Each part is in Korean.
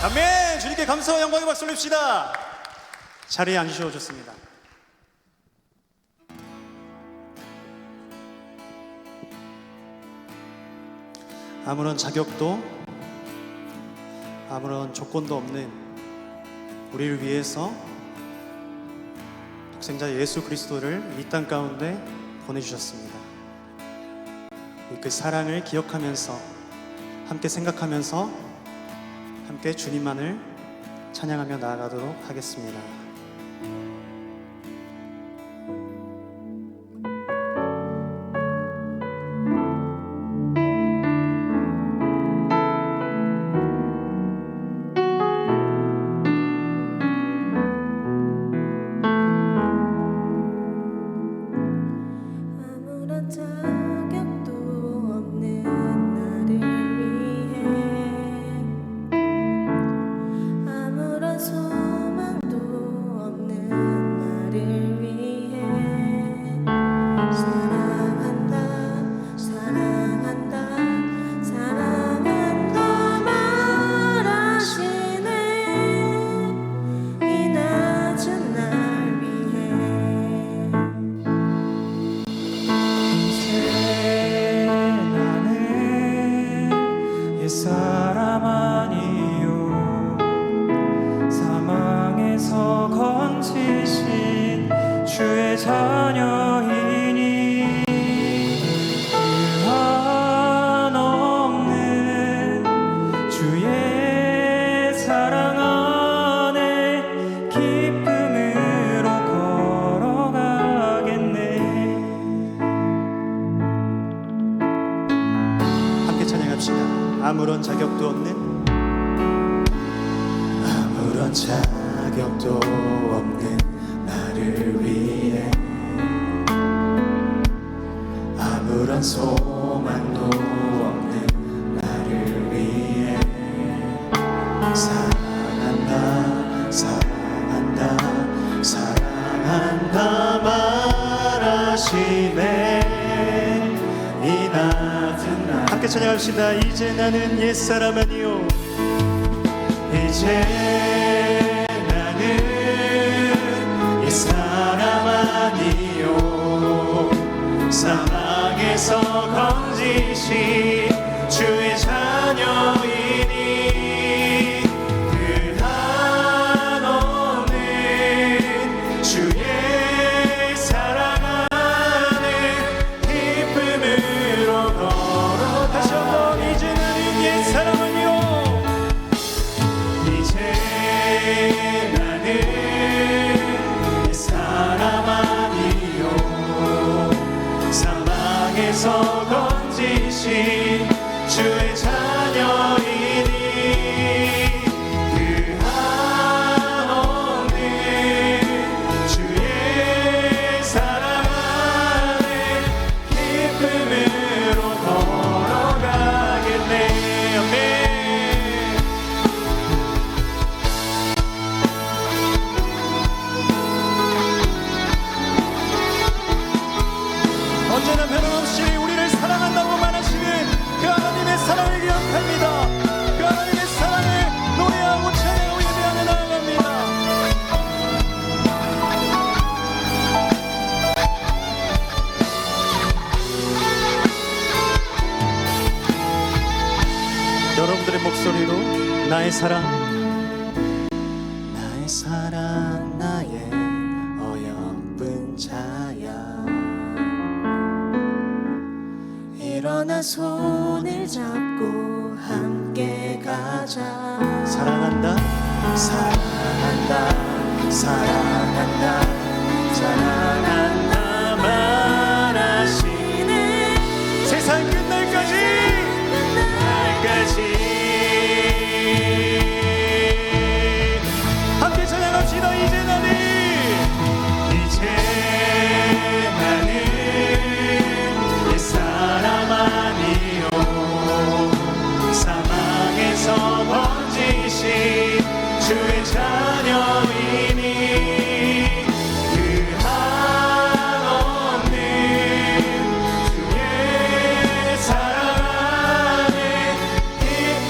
아멘. 주님께 감사와 영광의 박수 올립시다. 자리에 앉으셔도 좋습니다. 아무런 자격도 아무런 조건도 없는 우리를 위해서 독생자 예수 그리스도를 이 땅 가운데 보내주셨습니다. 그 사랑을 기억하면서 함께 생각하면서 함께 주님만을 찬양하며 나아가도록 하겠습니다. 아무런 자격도 없는 나를 위해 아무런 소망도 없는 나를 위해 사랑한다 사랑한다 사랑한다 말하시네. 이 낮은 날 함께 찬양합시다. 이제 나는 옛사람 아니요 이제 나는 옛사람 아니요 사망에서 건지신 주의 자녀이니 그 한없는 주의 사랑 안에 기쁨으로 걸어 다시 한번 이제 나는 옛사람 아니요 이제 나는 옛사람 아니요 사망에서 건지신 주의 자녀이니 그 한없는 주의 사랑 안에 기쁨으로 걸어가겠네. 아멘. 언제나 변함없이 우리를 사랑한다고 말하시는 그 하나님의 사랑을 기억합니다. 그 하나님의 사랑을 노래하고 찬양하고 예배하며 나아갑니다. 여러분들의 목소리로 나의 사랑 나의 어여쁜 자야 일어나 손을 잡고 함께 가자. 사랑한다 사랑한다 사랑한다 사랑한다 말하시네. 세상 끝날까지 함께 찬양합시다. 이제 나는 옛사람 아니요 사망에서 건지신 주의 자녀이니 그 한없는 주의 사랑 안에 기쁨으로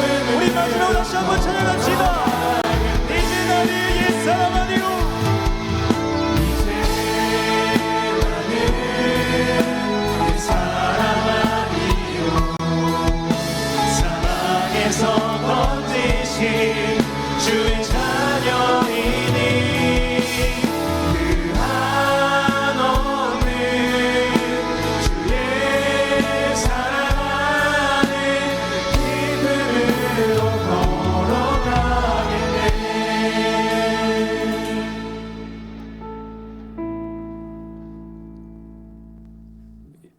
땅에서 건지신 주의 자녀이니 그 한없는 주의 사랑 안에 기쁨으로 걸어가겠네.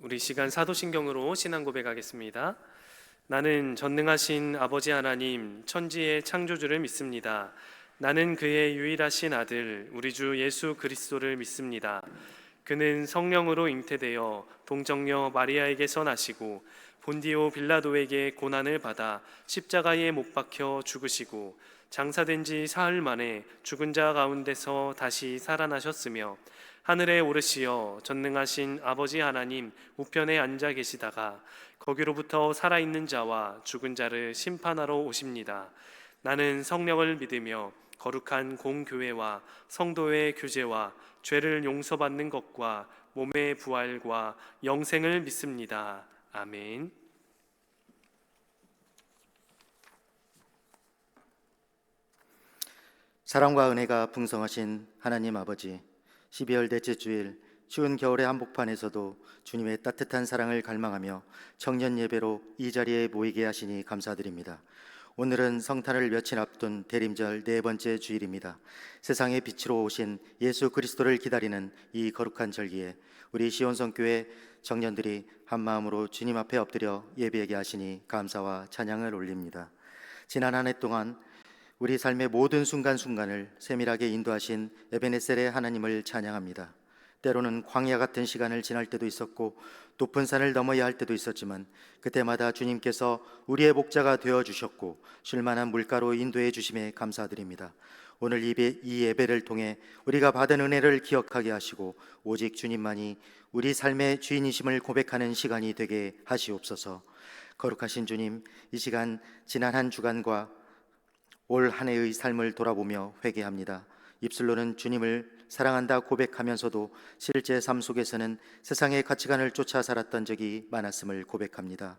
우리 시간 사도신경으로 신앙 고백하겠습니다. 나는 전능하신 아버지 하나님 천지의 창조주를 믿습니다. 나는 그의 유일하신 아들 우리 주 예수 그리스도를 믿습니다. 그는 성령으로 잉태되어 동정녀 마리아에게서 나시고 본디오 빌라도에게 고난을 받아 십자가에 못 박혀 죽으시고 장사된 지 사흘 만에 죽은 자 가운데서 다시 살아나셨으며 하늘에 오르시어 전능하신 아버지 하나님 우편에 앉아 계시다가 거기로부터 살아있는 자와 죽은 자를 심판하러 오십니다. 나는 성령을 믿으며 거룩한 공교회와 성도의 교제와 죄를 용서받는 것과 몸의 부활과 영생을 믿습니다. 아멘. 사랑과 은혜가 풍성하신 하나님 아버지, 12월 넷째 주일 추운 겨울의 한복판에서도 주님의 따뜻한 사랑을 갈망하며 청년 예배로 이 자리에 모이게 하시니 감사드립니다. 오늘은 성탄을 며칠 앞둔 대림절 네 번째 주일입니다. 세상의 빛으로 오신 예수 그리스도를 기다리는 이 거룩한 절기에 우리 시온성교회 청년들이 한마음으로 주님 앞에 엎드려 예배하게 하시니 감사와 찬양을 올립니다. 지난 한 해 동안 우리 삶의 모든 순간순간을 세밀하게 인도하신 에베네셀의 하나님을 찬양합니다. 때로는 광야 같은 시간을 지날 때도 있었고 높은 산을 넘어야 할 때도 있었지만 그때마다 주님께서 우리의 목자가 되어주셨고 쉴만한 물가로 인도해 주심에 감사드립니다. 오늘 이 예배를 통해 우리가 받은 은혜를 기억하게 하시고 오직 주님만이 우리 삶의 주인이심을 고백하는 시간이 되게 하시옵소서. 거룩하신 주님, 이 시간 지난 한 주간과 올 한 해의 삶을 돌아보며 회개합니다. 입술로는 주님을 사랑한다 고백하면서도 실제 삶 속에서는 세상의 가치관을 쫓아 살았던 적이 많았음을 고백합니다.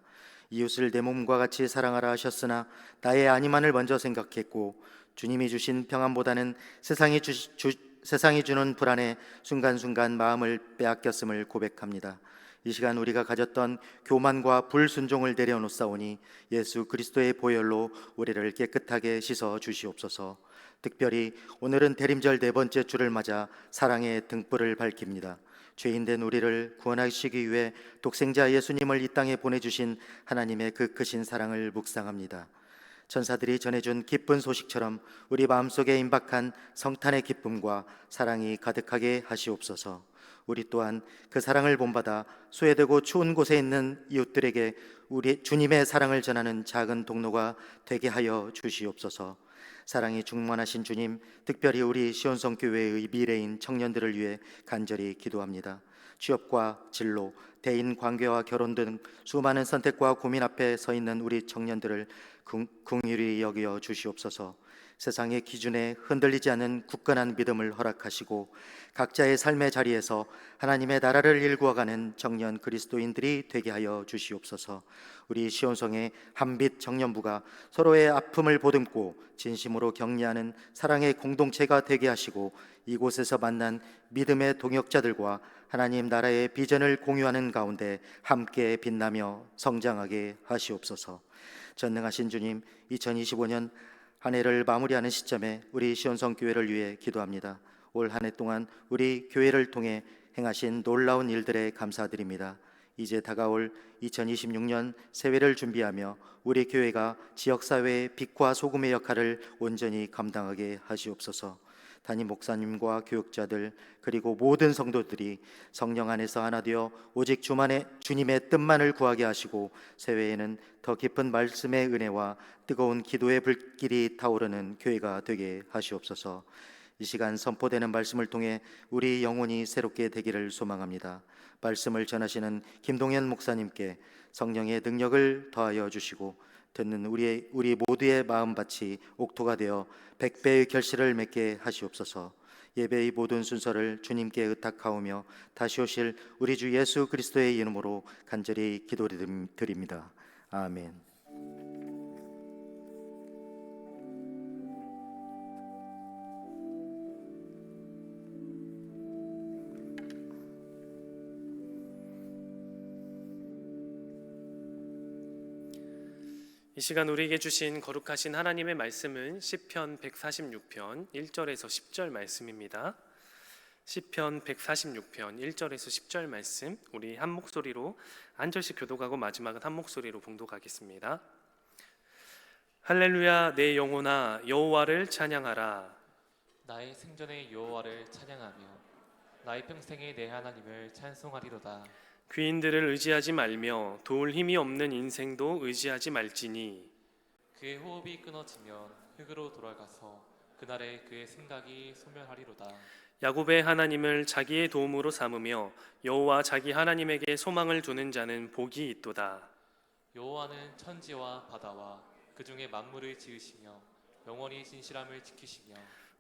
이웃을 내 몸과 같이 사랑하라 하셨으나 나의 아니만을 먼저 생각했고 주님이 주신 평안보다는 세상이 주는 불안에 순간순간 마음을 빼앗겼음을 고백합니다. 이 시간 우리가 가졌던 교만과 불순종을 내려놓사오니 예수 그리스도의 보혈로 우리를 깨끗하게 씻어 주시옵소서. 특별히 오늘은 대림절 네 번째 주를 맞아 사랑의 등불을 밝힙니다. 죄인된 우리를 구원하시기 위해 독생자 예수님을 이 땅에 보내주신 하나님의 그 크신 사랑을 묵상합니다. 천사들이 전해준 기쁜 소식처럼 우리 마음속에 임박한 성탄의 기쁨과 사랑이 가득하게 하시옵소서. 우리 또한 그 사랑을 본받아 소외되고 추운 곳에 있는 이웃들에게 우리 주님의 사랑을 전하는 작은 동로가 되게 하여 주시옵소서. 사랑이 충만하신 주님, 특별히 우리 시온성교회의 미래인 청년들을 위해 간절히 기도합니다. 취업과 진로, 대인 관계와 결혼 등 수많은 선택과 고민 앞에 서 있는 우리 청년들을 긍휼히 여겨 주시옵소서. 세상의 기준에 흔들리지 않는 굳건한 믿음을 허락하시고 각자의 삶의 자리에서 하나님의 나라를 일구어가는 청년 그리스도인들이 되게 하여 주시옵소서. 우리 시온성의 한빛 청년부가 서로의 아픔을 보듬고 진심으로 격려하는 사랑의 공동체가 되게 하시고 이곳에서 만난 믿음의 동역자들과 하나님 나라의 비전을 공유하는 가운데 함께 빛나며 성장하게 하시옵소서. 전능하신 주님, 2025년 한 해를 마무리하는 시점에 우리 시온성교회를 위해 기도합니다. 올 한 해 동안 우리 교회를 통해 행하신 놀라운 일들에 감사드립니다. 이제 다가올 2026년 새해를 준비하며 우리 교회가 지역사회의 빛과 소금의 역할을 온전히 감당하게 하시옵소서. 담임 목사님과 교육자들 그리고 모든 성도들이 성령 안에서 하나 되어 오직 주님의 뜻만을 구하게 하시고 새해에는 더 깊은 말씀의 은혜와 뜨거운 기도의 불길이 타오르는 교회가 되게 하시옵소서. 이 시간 선포되는 말씀을 통해 우리 영혼이 새롭게 되기를 소망합니다. 말씀을 전하시는 김동현 목사님께 성령의 능력을 더하여 주시고 듣는 우리 모두의 마음밭이 옥토가 되어 100배의 결실을 맺게 하시옵소서. 예배의 모든 순서를 주님께 의탁하오며 다시 오실 우리 주 예수 그리스도의 이름으로 간절히 기도드립니다. 아멘. 이 시간 우리에게 주신 거룩하신 하나님의 말씀은 시편 146편 1절에서 10절 말씀입니다. 시편 146편 1절에서 10절 말씀, 우리 한 목소리로 한 절씩 교독하고 마지막은 한 목소리로 봉독하겠습니다. 할렐루야, 내 영혼아 여호와를 찬양하라. 나의 생전의 여호와를 찬양하며 나의 평생에 내 하나님을 찬송하리로다. 귀인들을 의지하지 말며 도울 힘이 없는 인생도 의지하지 말지니 그의 호흡이 끊어지면 흙으로 돌아가서 그날에 그의 생각이 소멸하리로다. 야곱의 하나님을 자기의 도움으로 삼으며 여호와 자기 하나님에게 소망을 두는 자는 복이 있도다. 여호와는 천지와 바다와 그 중에 만물을 지으시며 영원히 진실함을 지키시며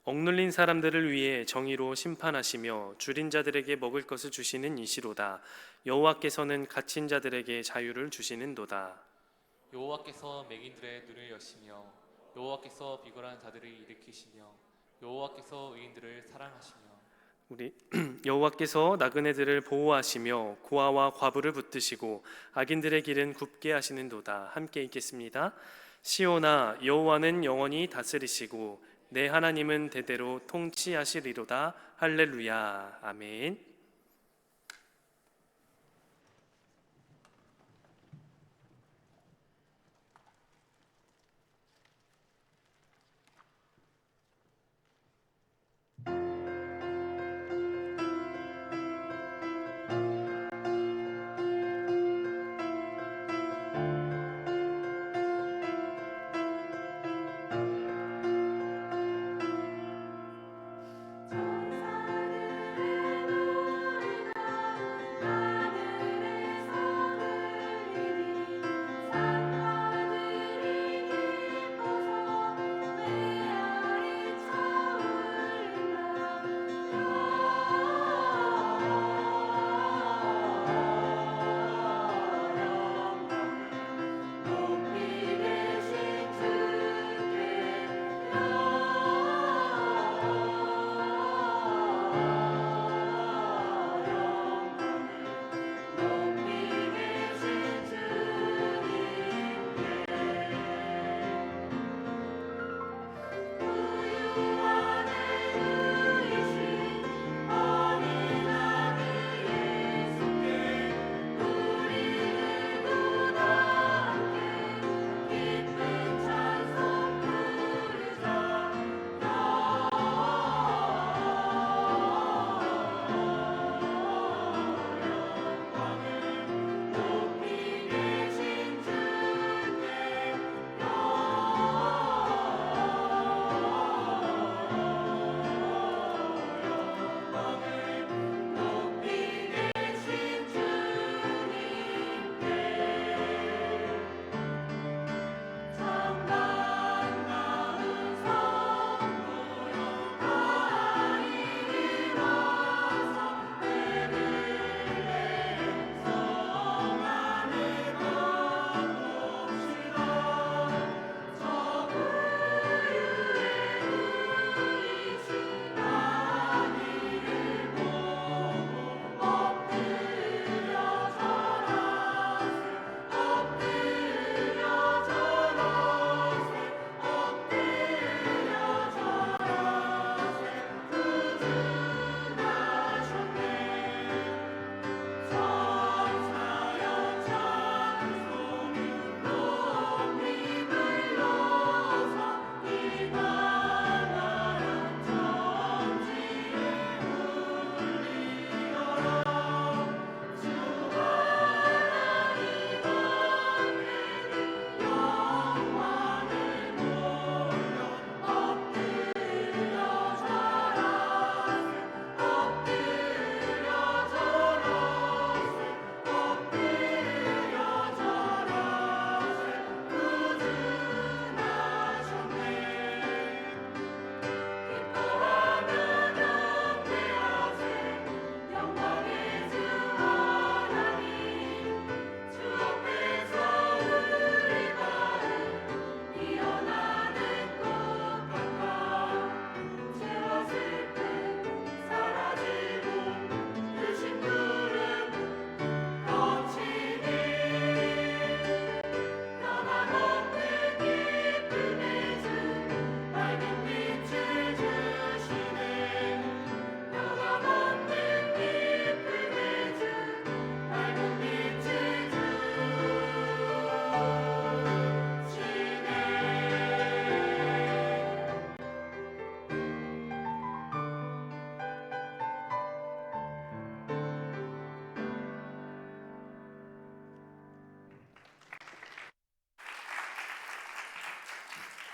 억눌린 사람들을 위해 정의로 심판하시며 줄인 자들에게 먹을 것을 주시는 이시로다. 여호와께서는 갇힌 자들에게 자유를 주시는도다. 여호와께서 맹인들의 눈을 여시며 여호와께서 비굴한 자들을 일으키시며 여호와께서 의인들을 사랑하시며 우리 여호와께서 나그네들을 보호하시며 고아와 과부를 붙드시고 악인들의 길은 굽게 하시는도다. 함께 읽겠습니다. 시온아 여호와는 영원히 다스리시고 내 하나님은 대대로 통치하시리로다. 할렐루야. 아멘. 천사들의 노래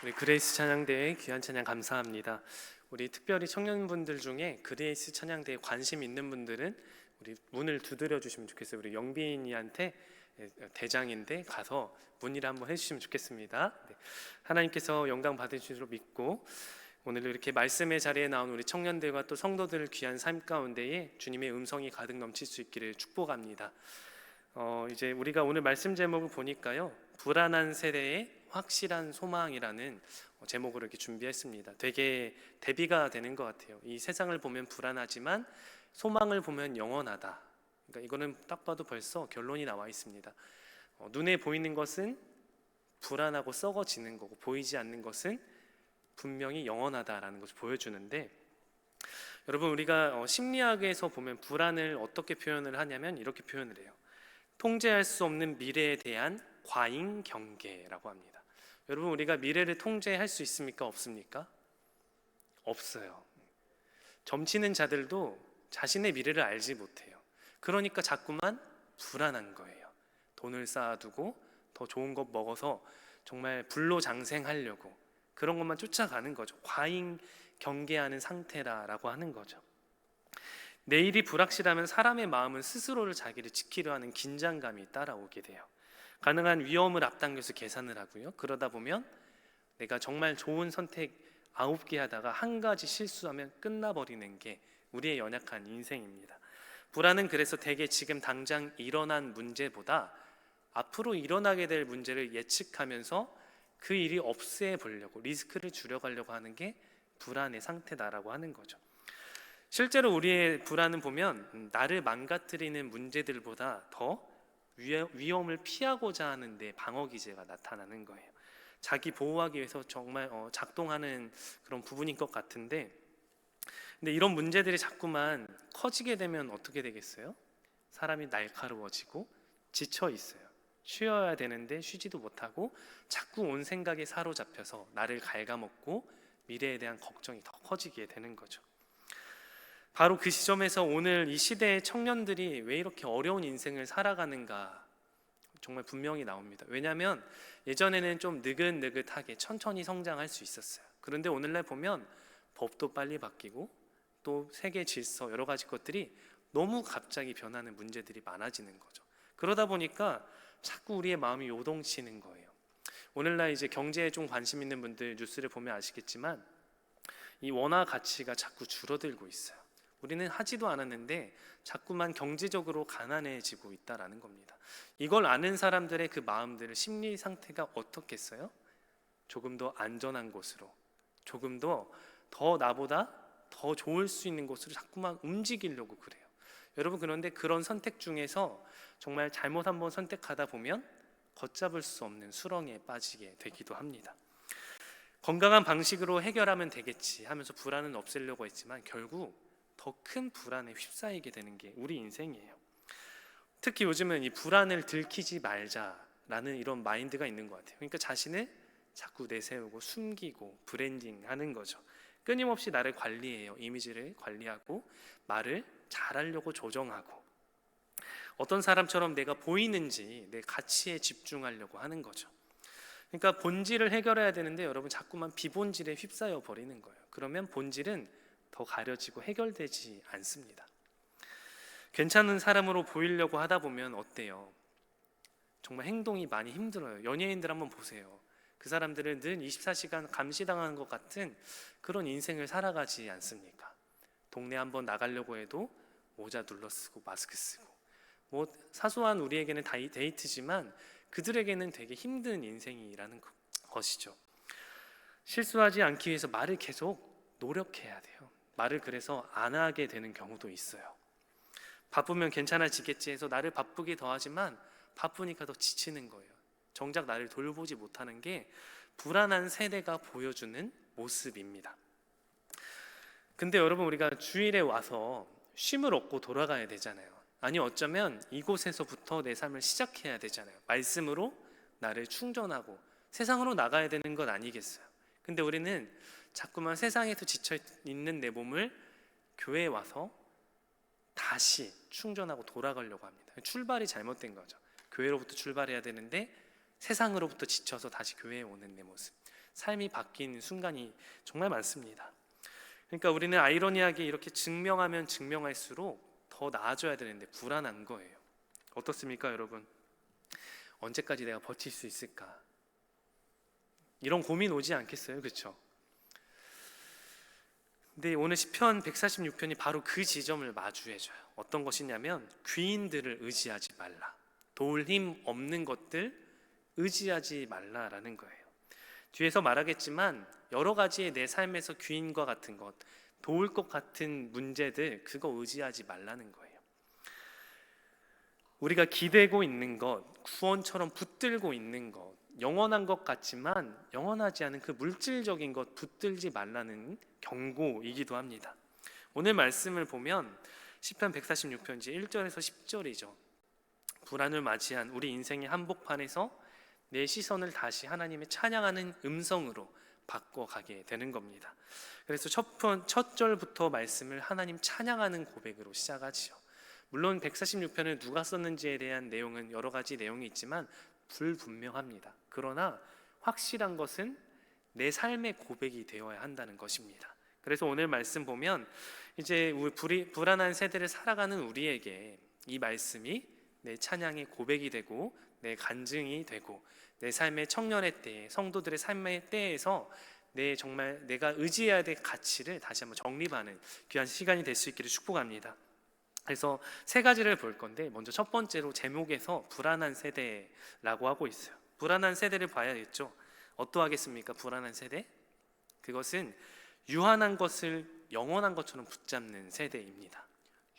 우리 그레이스 찬양대회 귀한 찬양 감사합니다. 우리 특별히 청년분들 중에 그레이스 찬양대에 관심 있는 분들은 우리 문을 두드려 주시면 좋겠어요. 우리 영빈이한테 대장인데 가서 문의를 한번 해주시면 좋겠습니다. 네. 하나님께서 영광 받으실 줄 믿고 오늘 이렇게 말씀의 자리에 나온 우리 청년들과 또 성도들 귀한 삶 가운데에 주님의 음성이 가득 넘칠 수 있기를 축복합니다. 이제 우리가 오늘 말씀 제목을 보니까요, 불안한 세대의 확실한 소망이라는 제목으로 이렇게 준비했습니다. 되게 대비가 되는 것 같아요. 이 세상을 보면 불안하지만 소망을 보면 영원하다. 그러니까 이거는 딱 봐도 벌써 결론이 나와 있습니다. 눈에 보이는 것은 불안하고 썩어지는 거고 보이지 않는 것은 분명히 영원하다라는 것을 보여주는데, 여러분 우리가 심리학에서 보면 불안을 어떻게 표현을 하냐면 이렇게 표현을 해요. 통제할 수 없는 미래에 대한 과잉 경계라고 합니다. 여러분 우리가 미래를 통제할 수 있습니까? 없습니까? 없어요. 점치는 자들도 자신의 미래를 알지 못해요. 그러니까 자꾸만 불안한 거예요. 돈을 쌓아두고 더 좋은 것 먹어서 정말 불로장생하려고 그런 것만 쫓아가는 거죠. 과잉 경계하는 상태라고 하는 거죠. 내일이 불확실하면 사람의 마음은 스스로를 자기를 지키려 하는 긴장감이 따라오게 돼요. 가능한 위험을 앞당겨서 계산을 하고요. 그러다 보면 내가 정말 좋은 선택 9개 하다가 한 가지 실수하면 끝나버리는 게 우리의 연약한 인생입니다. 불안은 그래서 대개 지금 당장 일어난 문제보다 앞으로 일어나게 될 문제를 예측하면서 그 일이 없애보려고 리스크를 줄여가려고 하는 게 불안의 상태다라고 하는 거죠. 실제로 우리의 불안은 보면 나를 망가뜨리는 문제들보다 더 위험을 피하고자 하는 데 방어 기제가 나타나는 거예요. 자기 보호하기 위해서 정말 작동하는 그런 부분인 것 같은데, 근데 이런 문제들이 자꾸만 커지게 되면 어떻게 되겠어요? 사람이 날카로워지고 지쳐 있어요. 쉬어야 되는데 쉬지도 못하고 자꾸 온 생각에 사로잡혀서 나를 갉아먹고 미래에 대한 걱정이 더 커지게 되는 거죠. 바로 그 시점에서 오늘 이 시대의 청년들이 왜 이렇게 어려운 인생을 살아가는가 정말 분명히 나옵니다. 왜냐하면 예전에는 좀 느긋느긋하게 천천히 성장할 수 있었어요. 그런데 오늘날 보면 법도 빨리 바뀌고 또 세계 질서 여러 가지 것들이 너무 갑자기 변하는 문제들이 많아지는 거죠. 그러다 보니까 자꾸 우리의 마음이 요동치는 거예요. 오늘날 이제 경제에 좀 관심 있는 분들 뉴스를 보면 아시겠지만 이 원화 가치가 자꾸 줄어들고 있어요. 우리는 하지도 않았는데 자꾸만 경제적으로 가난해지고 있다라는 겁니다. 이걸 아는 사람들의 그 마음들의 심리 상태가 어떻겠어요? 조금 더 안전한 곳으로, 조금 더 나보다 더 좋을 수 있는 곳으로 자꾸만 움직이려고 그래요. 여러분 그런데 그런 선택 중에서 정말 잘못 한번 선택하다 보면 걷잡을 수 없는 수렁에 빠지게 되기도 합니다. 건강한 방식으로 해결하면 되겠지 하면서 불안은 없애려고 했지만 결국 더 큰 불안에 휩싸이게 되는 게 우리 인생이에요. 특히 요즘은 이 불안을 들키지 말자라는 이런 마인드가 있는 것 같아요. 그러니까 자신을 자꾸 내세우고 숨기고 브랜딩하는 거죠. 끊임없이 나를 관리해요. 이미지를 관리하고 말을 잘하려고 조정하고 어떤 사람처럼 내가 보이는지 내 가치에 집중하려고 하는 거죠. 그러니까 본질을 해결해야 되는데 여러분 자꾸만 비본질에 휩싸여 버리는 거예요. 그러면 본질은 더 가려지고 해결되지 않습니다. 괜찮은 사람으로 보이려고 하다 보면 어때요? 정말 행동이 많이 힘들어요. 연예인들 한번 보세요. 그 사람들은 늘 24시간 감시당하는 것 같은 그런 인생을 살아가지 않습니까? 동네 한번 나가려고 해도 모자 둘러쓰고 마스크 쓰고 뭐 사소한 우리에게는 다 데이트지만 그들에게는 되게 힘든 인생이라는 것이죠. 실수하지 않기 위해서 말을 계속 노력해야 돼요. 말을 그래서 안 하게 되는 경우도 있어요. 바쁘면 괜찮아지겠지 해서 나를 바쁘게 더하지만 바쁘니까 더 지치는 거예요. 정작 나를 돌보지 못하는 게 불안한 세대가 보여주는 모습입니다. 근데 여러분 우리가 주일에 와서 쉼을 얻고 돌아가야 되잖아요. 아니 어쩌면 이곳에서부터 내 삶을 시작해야 되잖아요. 말씀으로 나를 충전하고 세상으로 나가야 되는 것 아니겠어요? 근데 우리는 자꾸만 세상에서 지쳐있는 내 몸을 교회에 와서 다시 충전하고 돌아가려고 합니다. 출발이 잘못된 거죠. 교회로부터 출발해야 되는데 세상으로부터 지쳐서 다시 교회에 오는 내 모습. 삶이 바뀐 순간이 정말 많습니다. 그러니까 우리는 아이러니하게 이렇게 증명하면 증명할수록 더 나아져야 되는데 불안한 거예요. 어떻습니까, 여러분? 언제까지 내가 버틸 수 있을까? 이런 고민 오지 않겠어요? 그렇죠? 근데 오늘 시편 146편이 바로 그 지점을 마주해줘요. 어떤 것이냐면 귀인들을 의지하지 말라. 도울 힘 없는 것들 의지하지 말라라는 거예요. 뒤에서 말하겠지만 여러 가지의 내 삶에서 귀인과 같은 것, 도울 것 같은 문제들, 그거 의지하지 말라는 거예요. 우리가 기대고 있는 것, 구원처럼 붙들고 있는 것, 영원한 것 같지만 영원하지 않은 그 물질적인 것 붙들지 말라는 경고이기도 합니다. 오늘 말씀을 보면 시편 146편지 1절에서 10절이죠. 불안을 맞이한 우리 인생의 한복판에서 내 시선을 다시 하나님의 찬양하는 음성으로 바꿔가게 되는 겁니다. 그래서 첫 절부터 말씀을 하나님 찬양하는 고백으로 시작하지요. 물론 146편을 누가 썼는지에 대한 내용은 여러 가지 내용이 있지만 불분명합니다. 그러나 확실한 것은 내 삶의 고백이 되어야 한다는 것입니다. 그래서 오늘 말씀 보면 이제 불안한 세대를 살아가는 우리에게 이 말씀이 내 찬양의 고백이 되고 내 간증이 되고 내 삶의 청년의 때에, 성도들의 삶의 때에서 정말 내가 의지해야 될 가치를 다시 한번 정립하는 귀한 시간이 될 수 있기를 축복합니다. 그래서 세 가지를 볼 건데, 먼저 첫 번째로 제목에서 불안한 세대라고 하고 있어요. 불안한 세대를 봐야겠죠. 어떠하겠습니까? 불안한 세대? 그것은 유한한 것을 영원한 것처럼 붙잡는 세대입니다.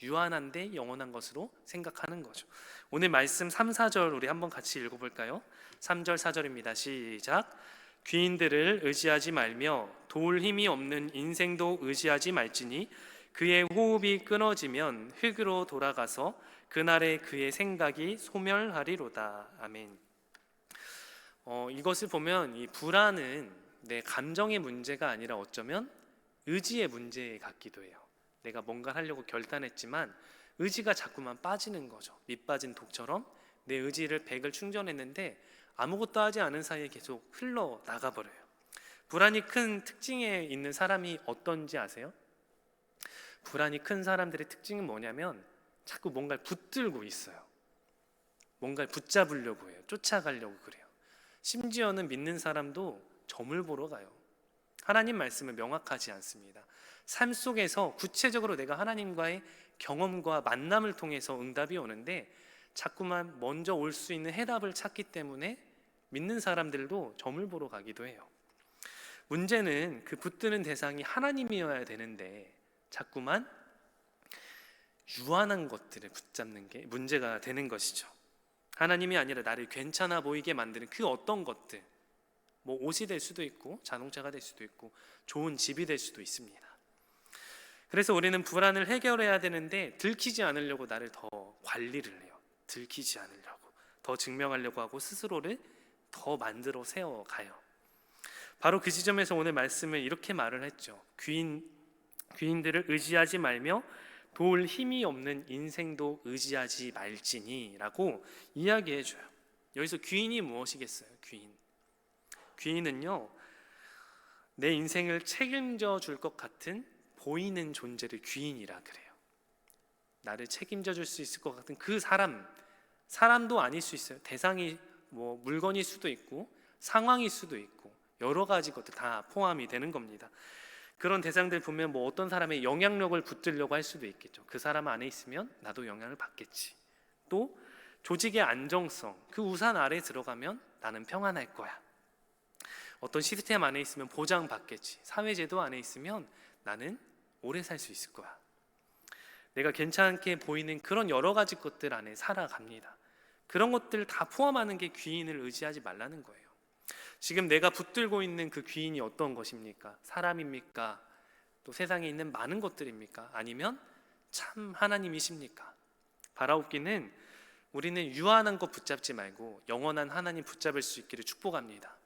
유한한데 영원한 것으로 생각하는 거죠. 오늘 말씀 3, 4절 우리 한번 같이 읽어볼까요? 3절, 4절입니다. 시작. 귀인들을 의지하지 말며 도울 힘이 없는 인생도 의지하지 말지니 그의 호흡이 끊어지면 흙으로 돌아가서 그날에 그의 생각이 소멸하리로다. 아멘. 이것을 보면 이 불안은 내 감정의 문제가 아니라 어쩌면 의지의 문제 같기도 해요. 내가 뭔가를 하려고 결단했지만 의지가 자꾸만 빠지는 거죠. 밑 빠진 독처럼 내 의지를 100을 충전했는데 아무것도 하지 않은 사이에 계속 흘러나가 버려요. 불안이 큰 특징에 있는 사람이 어떤지 아세요? 불안이 큰 사람들의 특징은 뭐냐면 자꾸 뭔가를 붙들고 있어요. 뭔가를 붙잡으려고 해요. 쫓아가려고 그래요. 심지어는 믿는 사람도 점을 보러 가요. 하나님 말씀은 명확하지 않습니다. 삶 속에서 구체적으로 내가 하나님과의 경험과 만남을 통해서 응답이 오는데 자꾸만 먼저 올 수 있는 해답을 찾기 때문에 믿는 사람들도 점을 보러 가기도 해요. 문제는 그 붙드는 대상이 하나님이어야 되는데 자꾸만 유한한 것들을 붙잡는 게 문제가 되는 것이죠. 하나님이 아니라 나를 괜찮아 보이게 만드는 그 어떤 것들, 뭐 옷이 될 수도 있고 자동차가 될 수도 있고 좋은 집이 될 수도 있습니다. 그래서 우리는 불안을 해결해야 되는데 들키지 않으려고 나를 더 관리를 해요. 들키지 않으려고, 더 증명하려고 하고 스스로를 더 만들어 세워가요. 바로 그 지점에서 오늘 말씀을 이렇게 말을 했죠. 귀인들을 의지하지 말며 도울 힘이 없는 인생도 의지하지 말지니 라고 이야기해줘요. 여기서 귀인이 무엇이겠어요? 귀인은요, 내 인생을 책임져 줄 것 같은 보이는 존재를 귀인이라 그래요. 나를 책임져 줄 수 있을 것 같은 그 사람도 아닐 수 있어요. 대상이 뭐 물건일 수도 있고 상황일 수도 있고 여러 가지 것들 다 포함이 되는 겁니다. 그런 대상들 보면 뭐 어떤 사람의 영향력을 붙들려고 할 수도 있겠죠. 그 사람 안에 있으면 나도 영향을 받겠지. 또 조직의 안정성, 그 우산 아래 들어가면 나는 평안할 거야. 어떤 시스템 안에 있으면 보장받겠지. 사회제도 안에 있으면 나는 오래 살 수 있을 거야. 내가 괜찮게 보이는 그런 여러 가지 것들 안에 살아갑니다. 그런 것들 다 포함하는 게 귀인을 의지하지 말라는 거예요. 지금 내가 붙들고 있는 그 귀인이 어떤 것입니까? 사람입니까? 또 세상에 있는 많은 것들입니까? 아니면 참 하나님이십니까? 바라옵기는 우리는 유한한 것 붙잡지 말고 영원한 하나님 붙잡을 수 있기를 축복합니다.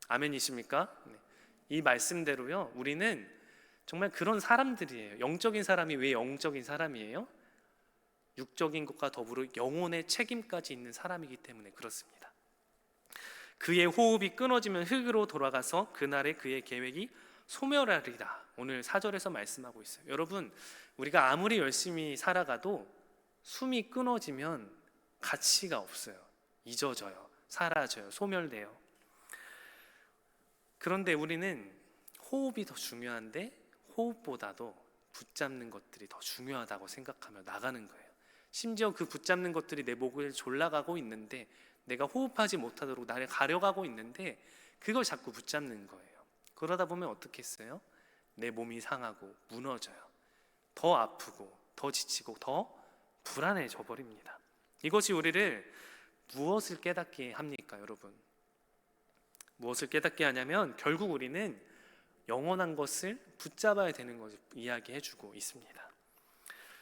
아멘이십니까? 네. 이 말씀대로요, 우리는 정말 그런 사람들이에요. 영적인 사람이 왜 영적인 사람이에요? 육적인 것과 더불어 영혼의 책임까지 있는 사람이기 때문에 그렇습니다. 그의 호흡이 끊어지면 흙으로 돌아가서 그날의 그의 계획이 소멸하리라. 오늘 4절에서 말씀하고 있어요. 여러분, 우리가 아무리 열심히 살아가도 숨이 끊어지면 가치가 없어요. 잊어져요. 사라져요. 소멸돼요. 그런데 우리는 호흡이 더 중요한데 호흡보다도 붙잡는 것들이 더 중요하다고 생각하며 나가는 거예요. 심지어 그 붙잡는 것들이 내 목을 졸라가고 있는데, 내가 호흡하지 못하도록 나를 가려가고 있는데 그걸 자꾸 붙잡는 거예요. 그러다 보면 어떻게 했어요? 내 몸이 상하고 무너져요. 더 아프고 더 지치고 더 불안해져 버립니다. 이것이 우리를 무엇을 깨닫게 합니까, 여러분? 무엇을 깨닫게 하냐면 결국 우리는 영원한 것을 붙잡아야 되는 것을 이야기해주고 있습니다.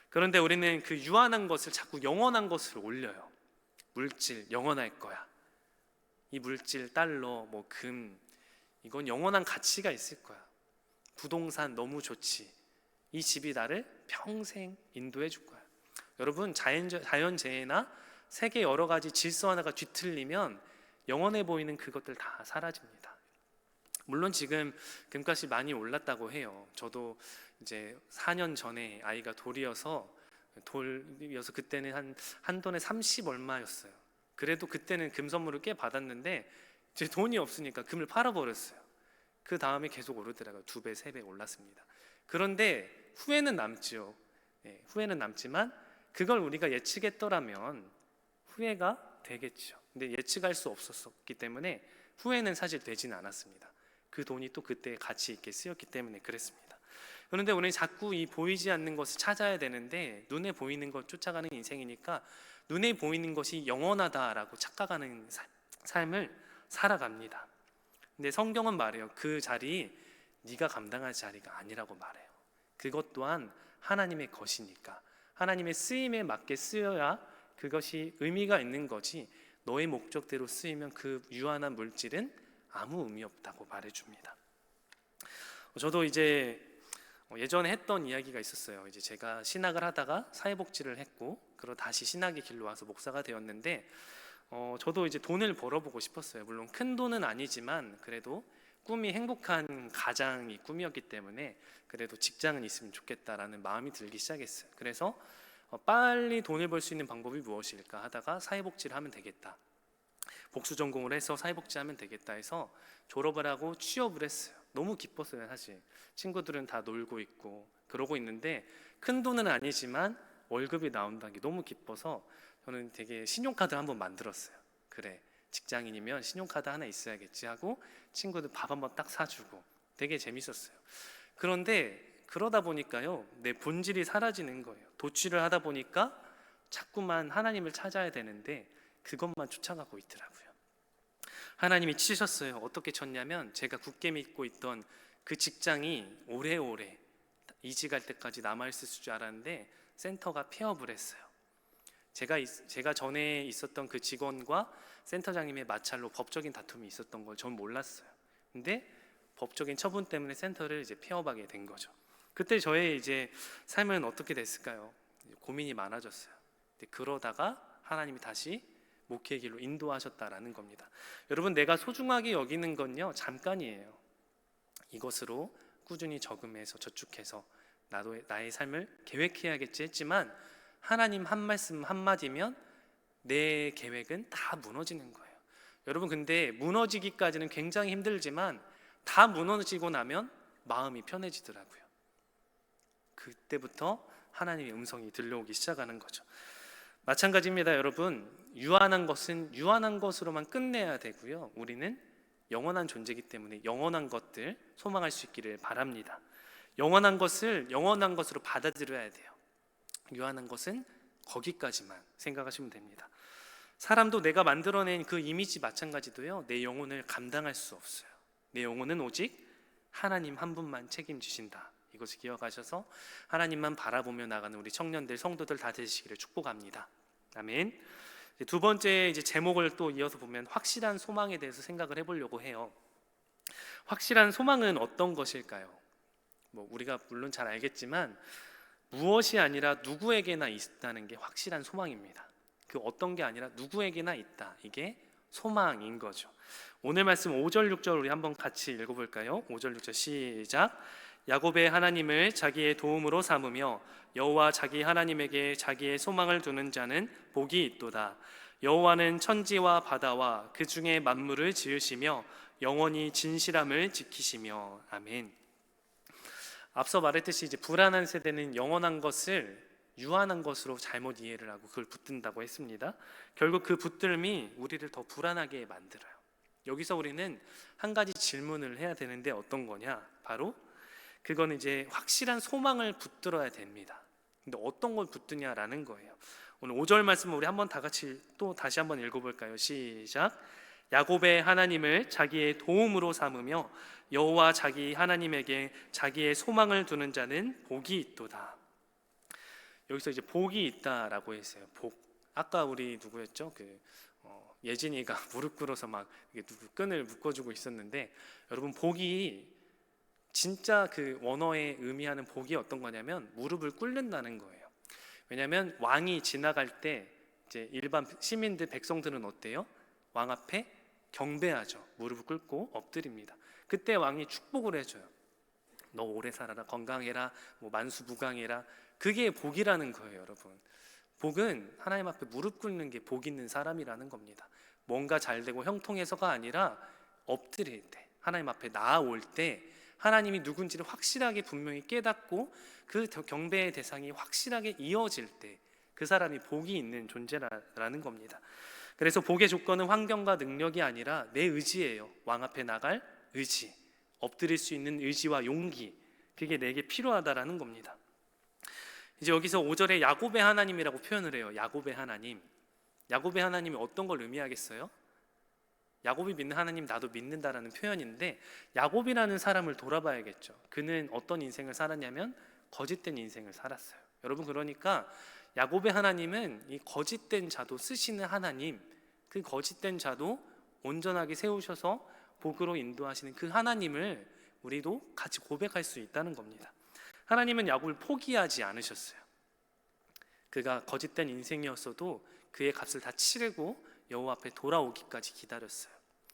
그런데 우리는 그 유한한 것을 자꾸 영원한 것으로 올려요. 물질, 영원할 거야. 이 물질, 달러, 뭐 금, 이건 영원한 가치가 있을 거야. 부동산 너무 좋지. 이 집이 나를 평생 인도해 줄 거야. 여러분, 자연재해나 세계 여러 가지 질서 하나가 뒤틀리면 영원해 보이는 그것들 다 사라집니다. 물론 지금 금값이 많이 올랐다고 해요. 저도 이제 4년 전에 아이가 돌이어서 그때는 한 돈에 30 얼마였어요. 그래도 그때는 금 선물을 꽤 받았는데 제 돈이 없으니까 금을 팔아버렸어요. 그 다음에 계속 오르더라고요. 2배, 3배 올랐습니다. 그런데 후회는 남지요. 후회는 남지만 그걸 우리가 예측했더라면 후회가 되겠죠. 근데 예측할 수 없었기 때문에 후회는 사실 되지는 않았습니다. 그 돈이 또 그때 가치 있게 쓰였기 때문에 그랬습니다. 그런데 우리는 자꾸 이 보이지 않는 것을 찾아야 되는데 눈에 보이는 것 쫓아가는 인생이니까 눈에 보이는 것이 영원하다라고 착각하는 삶을 살아갑니다. 근데 성경은 말해요. 그 자리 네가 감당할 자리가 아니라고 말해요. 그것 또한 하나님의 것이니까 하나님의 쓰임에 맞게 쓰여야 그것이 의미가 있는 거지, 너의 목적대로 쓰이면 그 유한한 물질은 아무 의미 없다고 말해줍니다. 저도 이제 예전에 했던 이야기가 있었어요. 이제 제가 신학을 하다가 사회복지를 했고, 그러고 다시 신학의 길로 와서 목사가 되었는데, 저도 이제 돈을 벌어보고 싶었어요. 물론 큰 돈은 아니지만 그래도 꿈이 행복한 가장이 꿈이었기 때문에 그래도 직장은 있으면 좋겠다라는 마음이 들기 시작했어요. 그래서 빨리 돈을 벌 수 있는 방법이 무엇일까 하다가 사회복지를 하면 되겠다, 복수 전공을 해서 사회복지하면 되겠다 해서 졸업을 하고 취업을 했어요. 너무 기뻤어요. 사실 친구들은 다 놀고 있고 그러고 있는데 큰 돈은 아니지만 월급이 나온다는 게 너무 기뻐서 저는 되게 신용카드 한번 만들었어요. 그래, 직장인이면 신용카드 하나 있어야겠지 하고 친구들 밥 한번 딱 사주고 되게 재밌었어요. 그런데 그러다 보니까요, 내 본질이 사라지는 거예요. 도취를 하다 보니까 자꾸만 하나님을 찾아야 되는데 그것만 쫓아가고 있더라고요. 하나님이 치셨어요. 어떻게 쳤냐면 제가 굳게 믿고 있던 그 직장이 오래오래 이직할 때까지 남아있을 줄 알았는데 센터가 폐업을 했어요. 제가 전에 있었던 그 직원과 센터장님의 마찰로 법적인 다툼이 있었던 걸 전 몰랐어요. 근데 법적인 처분 때문에 센터를 이제 폐업하게 된 거죠. 그때 저의 이제 삶은 어떻게 됐을까요? 고민이 많아졌어요. 근데 그러다가 하나님이 다시 목회의 길로 인도하셨다라는 겁니다. 여러분, 내가 소중하게 여기는 건요 잠깐이에요. 이것으로 꾸준히 저금해서 저축해서 나의 삶을 계획해야겠지 했지만 하나님 한 말씀 한마디면 내 계획은 다 무너지는 거예요. 여러분, 근데 무너지기까지는 굉장히 힘들지만 다 무너지고 나면 마음이 편해지더라고요. 그때부터 하나님의 음성이 들려오기 시작하는 거죠. 마찬가지입니다. 여러분, 유한한 것은 유한한 것으로만 끝내야 되고요, 우리는 영원한 존재이기 때문에 영원한 것들 소망할 수 있기를 바랍니다. 영원한 것을 영원한 것으로 받아들여야 돼요. 유한한 것은 거기까지만 생각하시면 됩니다. 사람도 내가 만들어낸 그 이미지 마찬가지도요, 내 영혼을 감당할 수 없어요. 내 영혼은 오직 하나님 한 분만 책임지신다. 이것을 기억하셔서 하나님만 바라보며 나가는 우리 청년들, 성도들 다 되시기를 축복합니다. 아멘. 두 번째 이제 제목을 또 이어서 보면 확실한 소망에 대해서 생각을 해보려고 해요. 확실한 소망은 어떤 것일까요? 우리가 물론 잘 알겠지만 무엇이 아니라 누구에게나 있다는 게 확실한 소망입니다. 그 어떤 게 아니라 누구에게나 있다. 이게 소망인 거죠. 오늘 말씀 5절 6절 우리 한번 같이 읽어볼까요? 5절 6절 시작. 야곱의 하나님을 자기의 도움으로 삼으며 여호와 자기 하나님에게 자기의 소망을 두는 자는 복이 있도다. 여호와는 천지와 바다와 그 중에 만물을 지으시며 영원히 진실함을 지키시며. 아멘. 앞서 말했듯이 이제 불안한 세대는 영원한 것을 유한한 것으로 잘못 이해를 하고 그걸 붙든다고 했습니다. 결국 그 붙들음이 우리를 더 불안하게 만들어요. 여기서 우리는 한 가지 질문을 해야 되는데 어떤 거냐? 바로 그거는 이제 확실한 소망을 붙들어야 됩니다. 근데 어떤 걸 붙드냐라는 거예요. 오늘 5절 말씀을 우리 한번 다 같이 또 다시 한번 읽어볼까요? 시작. 야곱의 하나님을 자기의 도움으로 삼으며 여호와 자기 하나님에게 자기의 소망을 두는 자는 복이 있도다. 여기서 이제 복이 있다라고 했어요. 복. 아까 우리 누구였죠? 예진이가 무릎 꿇어서 막 누구 끈을 묶어주고 있었는데, 여러분 복이 진짜 그 원어에 의미하는 복이 어떤 거냐면 무릎을 꿇는다는 거예요. 왜냐하면 왕이 지나갈 때 이제 일반 시민들 백성들은 어때요? 왕 앞에 경배하죠. 무릎을 꿇고 엎드립니다. 그때 왕이 축복을 해줘요. 너 오래 살아라, 건강해라, 뭐 만수무강해라. 그게 복이라는 거예요, 여러분. 복은 하나님 앞에 무릎 꿇는 게 복 있는 사람이라는 겁니다. 뭔가 잘 되고 형통해서가 아니라 엎드릴 때, 하나님 앞에 나아올 때 하나님이 누군지를 확실하게 분명히 깨닫고 그 경배의 대상이 확실하게 이어질 때 그 사람이 복이 있는 존재라는 겁니다. 그래서 복의 조건은 환경과 능력이 아니라 내 의지예요. 왕 앞에 나갈 의지, 엎드릴 수 있는 의지와 용기, 그게 내게 필요하다라는 겁니다. 이제 여기서 5절에 야곱의 하나님이라고 표현을 해요. 야곱의 하나님. 야곱의 하나님이 어떤 걸 의미하겠어요? 야곱이 믿는 하나님 나도 믿는다라는 표현인데, 야곱이라는 사람을 돌아봐야겠죠. 그는 어떤 인생을 살았냐면 거짓된 인생을 살았어요. 여러분, 그러니까 야곱의 하나님은 이 거짓된 자도 쓰시는 하나님, 그 거짓된 자도 온전하게 세우셔서 복으로 인도하시는 그 하나님을 우리도 같이 고백할 수 있다는 겁니다. 하나님은 야곱을 포기하지 않으셨어요. 그가 거짓된 인생이었어도 그의 값을 다 치르고 여호와 앞에 돌아오기까지 기다렸어요.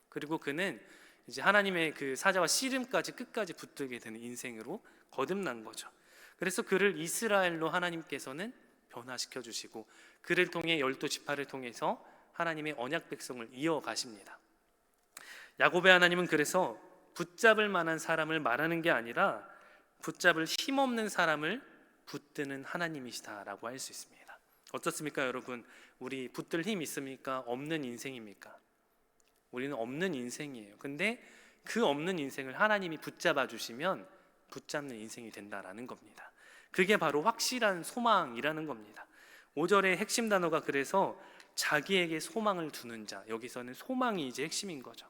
그리고 그는 이제 하나님의 그 사자와 씨름까지 끝까지 붙들게 되는 인생으로 거듭난 거죠. 그래서 그를 이스라엘로 하나님께서는 변화시켜 주시고 그를 통해 12지파를 통해서 하나님의 언약 백성을 이어가십니다. 야곱의 하나님은 그래서 붙잡을 만한 사람을 말하는 게 아니라 붙잡을 힘없는 사람을 붙드는 하나님이시다라고 할 수 있습니다. 어떻습니까, 여러분? 우리 붙들 힘 있습니까? 없는 인생입니까? 우리는 없는 인생이에요. 근데 그 없는 인생을 하나님이 붙잡아 주시면 붙잡는 인생이 된다라는 겁니다. 그게 바로 확실한 소망이라는 겁니다. 5절의 핵심 단어가 그래서 자기에게 소망을 두는 자, 여기서는 소망이 이제 핵심인 거죠.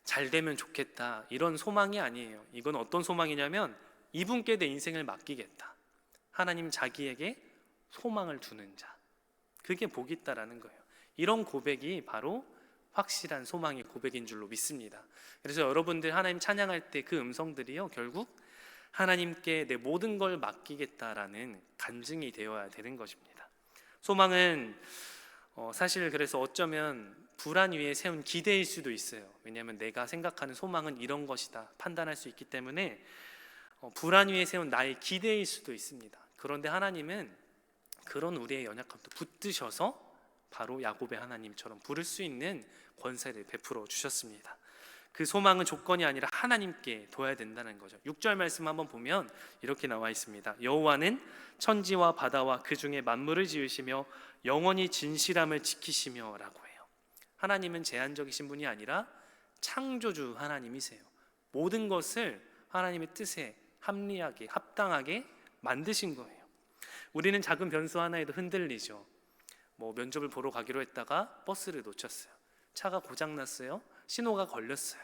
잘 되면 좋겠다, 이런 소망이 아니에요. 이건 어떤 소망이냐면 이분께 내 인생을 맡기겠다, 하나님 자기에게 소망을 두는 자, 그게 복이 있다라는 거예요. 이런 고백이 바로 확실한 소망의 고백인 줄로 믿습니다. 그래서 여러분들 하나님 찬양할 때 그 음성들이요, 결국 하나님께 내 모든 걸 맡기겠다라는 간증이 되어야 되는 것입니다. 소망은 사실 그래서 어쩌면 불안 위에 세운 기대일 수도 있어요. 왜냐하면 내가 생각하는 소망은 이런 것이다 판단할 수 있기 때문에 불안 위에 세운 나의 기대일 수도 있습니다. 그런데 하나님은 그런 우리의 연약함도 붙드셔서 바로 야곱의 하나님처럼 부를 수 있는 권세를 베풀어 주셨습니다. 그 소망은 조건이 아니라 하나님께 둬야 된다는 거죠. 6절 말씀 한번 보면 이렇게 나와 있습니다. 여호와는 천지와 바다와 그 중에 만물을 지으시며 영원히 진실함을 지키시며 라고 해요. 하나님은 제한적이신 분이 아니라 창조주 하나님이세요. 모든 것을 하나님의 뜻에 합리하게 합당하게 만드신 거예요. 우리는 작은 변수 하나에도 흔들리죠. 면접을 보러 가기로 했다가 버스를 놓쳤어요. 차가 고장났어요. 신호가 걸렸어요.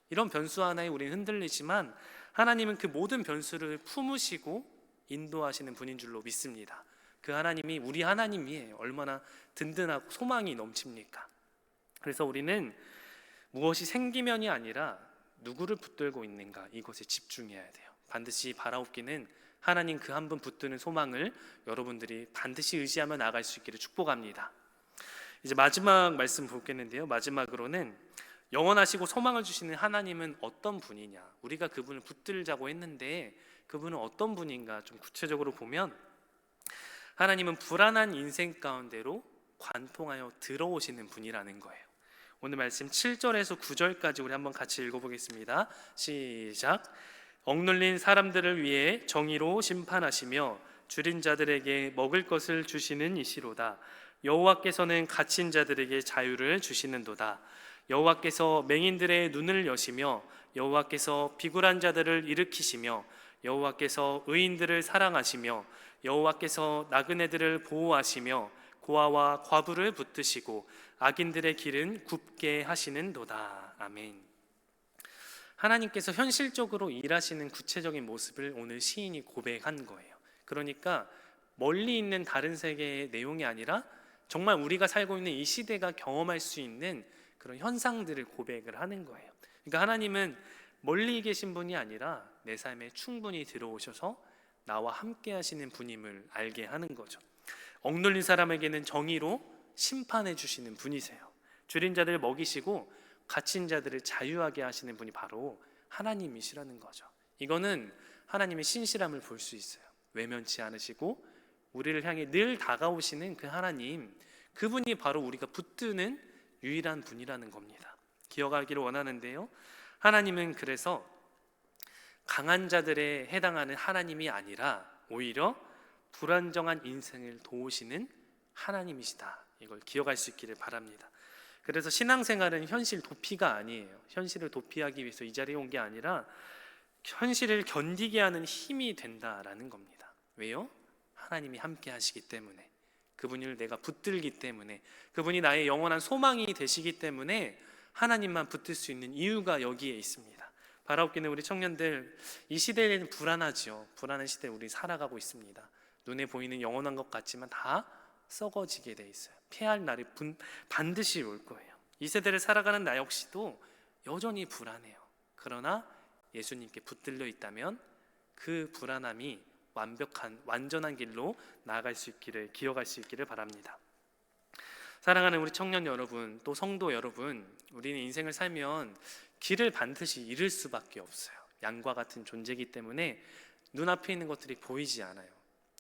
이런 변수 하나에 우리는 흔들리지만 하나님은 그 모든 변수를 품으시고 인도하시는 분인 줄로 믿습니다. 그 하나님이 우리 하나님이에요. 얼마나 든든하고 소망이 넘칩니까? 그래서 우리는 무엇이 생기면이 아니라 누구를 붙들고 있는가, 이것에 집중해야 돼요. 반드시 바라옵기는 하나님 그 한 분 붙드는 소망을 여러분들이 반드시 의지하며 나아갈 수 있기를 축복합니다. 이제 마지막 말씀 보겠는데요. 마지막으로는 영원하시고 소망을 주시는 하나님은 어떤 분이냐, 우리가 그분을 붙들자고 했는데 그분은 어떤 분인가 좀 구체적으로 보면, 하나님은 불안한 인생 가운데로 관통하여 들어오시는 분이라는 거예요. 오늘 말씀 7절에서 9절까지 우리 한번 같이 읽어보겠습니다. 시작. 억눌린 사람들을 위해 정의로 심판하시며 줄인 자들에게 먹을 것을 주시는 이시로다. 여호와께서는 갇힌 자들에게 자유를 주시는도다. 여호와께서 맹인들의 눈을 여시며 여호와께서 비굴한 자들을 일으키시며 여호와께서 의인들을 사랑하시며 여호와께서 나그네들을 보호하시며 고아와 과부를 붙드시고 악인들의 길은 굽게 하시는도다. 아멘. 하나님께서 현실적으로 일하시는 구체적인 모습을 오늘 시인이 고백한 거예요. 그러니까 멀리 있는 다른 세계의 내용이 아니라 정말 우리가 살고 있는 이 시대가 경험할 수 있는 그런 현상들을 고백을 하는 거예요. 그러니까 하나님은 멀리 계신 분이 아니라 내 삶에 충분히 들어오셔서 나와 함께 하시는 분임을 알게 하는 거죠. 억눌린 사람에게는 정의로 심판해 주시는 분이세요. 줄인 자들을 먹이시고 갇힌 자들을 자유하게 하시는 분이 바로 하나님이시라는 거죠. 이거는 하나님의 신실함을 볼 수 있어요. 외면치 않으시고 우리를 향해 늘 다가오시는 그 하나님, 그분이 바로 우리가 붙드는 유일한 분이라는 겁니다. 기억하기를 원하는데요, 하나님은 그래서 강한 자들에 해당하는 하나님이 아니라 오히려 불안정한 인생을 도우시는 하나님이시다. 이걸 기억할 수 있기를 바랍니다. 그래서 신앙생활은 현실 도피가 아니에요. 현실을 도피하기 위해서 이 자리에 온 게 아니라 현실을 견디게 하는 힘이 된다라는 겁니다. 왜요? 하나님이 함께 하시기 때문에, 그분을 내가 붙들기 때문에, 그분이 나의 영원한 소망이 되시기 때문에 하나님만 붙들 수 있는 이유가 여기에 있습니다. 바라옵기는 우리 청년들, 이 시대에는 불안하죠. 불안한 시대에 우리 살아가고 있습니다. 눈에 보이는 영원한 것 같지만 다 썩어지게 돼 있어요. 패할 날이 반드시 올 거예요. 이 세대를 살아가는 나 역시도 여전히 불안해요. 그러나 예수님께 붙들려 있다면 그 불안함이 완전한 길로 나아갈 수 있기를, 기억할 수 있기를 바랍니다. 사랑하는 우리 청년 여러분, 또 성도 여러분, 우리는 인생을 살면 길을 반드시 잃을 수밖에 없어요. 양과 같은 존재이기 때문에 눈앞에 있는 것들이 보이지 않아요.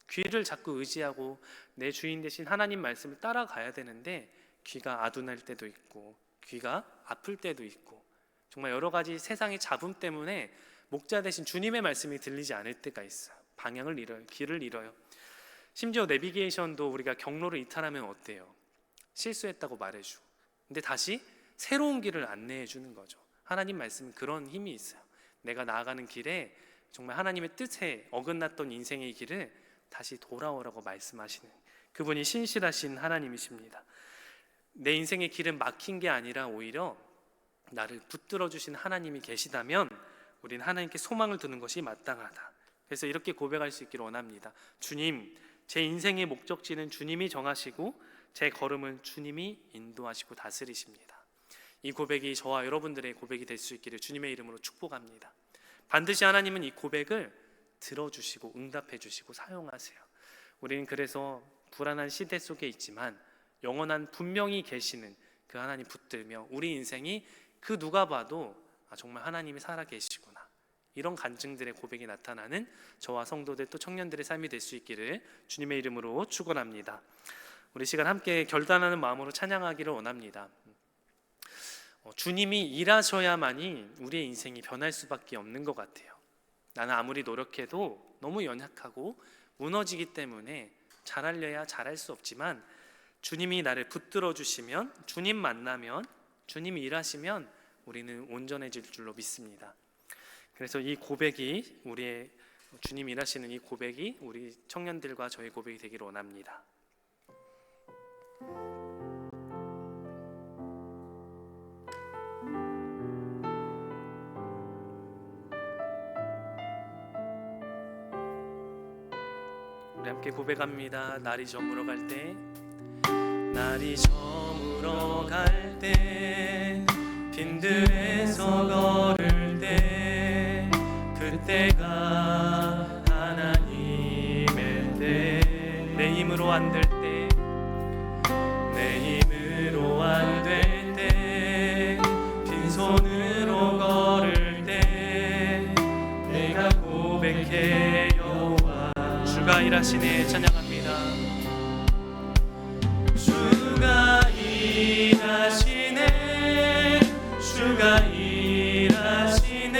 귀를 자꾸 의지하고 내 주인 되신 하나님 말씀을 따라가야 되는데 귀가 아둔할 때도 있고 귀가 아플 때도 있고 정말 여러 가지 세상의 잡음 때문에 목자 대신 주님의 말씀이 들리지 않을 때가 있어요. 방향을 잃어요. 길을 잃어요. 심지어 내비게이션도 우리가 경로를 이탈하면 어때요? 실수했다고 말해주고 근데 다시 새로운 길을 안내해 주는 거죠. 하나님 말씀은 그런 힘이 있어요. 내가 나아가는 길에 정말 하나님의 뜻에 어긋났던 인생의 길을 다시 돌아오라고 말씀하시는 그분이 신실하신 하나님이십니다. 내 인생의 길은 막힌 게 아니라 오히려 나를 붙들어 주신 하나님이 계시다면 우리는 하나님께 소망을 두는 것이 마땅하다. 그래서 이렇게 고백할 수 있기를 원합니다. 주님, 제 인생의 목적지는 주님이 정하시고 제 걸음은 주님이 인도하시고 다스리십니다. 이 고백이 저와 여러분들의 고백이 될 수 있기를 주님의 이름으로 축복합니다. 반드시 하나님은 이 고백을 들어주시고 응답해 주시고 사용하세요. 우리는 그래서 불안한 시대 속에 있지만 영원한 분명히 계시는 그 하나님 붙들며 우리 인생이 그 누가 봐도 정말 하나님이 살아계시구나, 이런 간증들의 고백이 나타나는 저와 성도들 또 청년들의 삶이 될 수 있기를 주님의 이름으로 축원합니다. 우리 시간 함께 결단하는 마음으로 찬양하기를 원합니다. 주님이 일하셔야만이 우리의 인생이 변할 수밖에 없는 것 같아요. 나는 아무리 노력해도 너무 연약하고 무너지기 때문에 잘하려야 잘할 수 없지만 주님이 나를 붙들어 주시면, 주님 만나면, 주님이 일하시면 우리는 온전해질 줄로 믿습니다. 그래서 이 고백이, 우리의 주님 일하시는 이 고백이 우리 청년들과 저희 고백이 되기를 원합니다. 우리 함께 고백합니다. 날이 저물어 갈 때, 날이 저물어 갈 때, 빈들에서 걸을 때, 그때가 하나님의 때, 내 힘으로 안 될 때, 내 힘으로 일하시네 찬양합니다. 주가 일하시네 주가 일하시네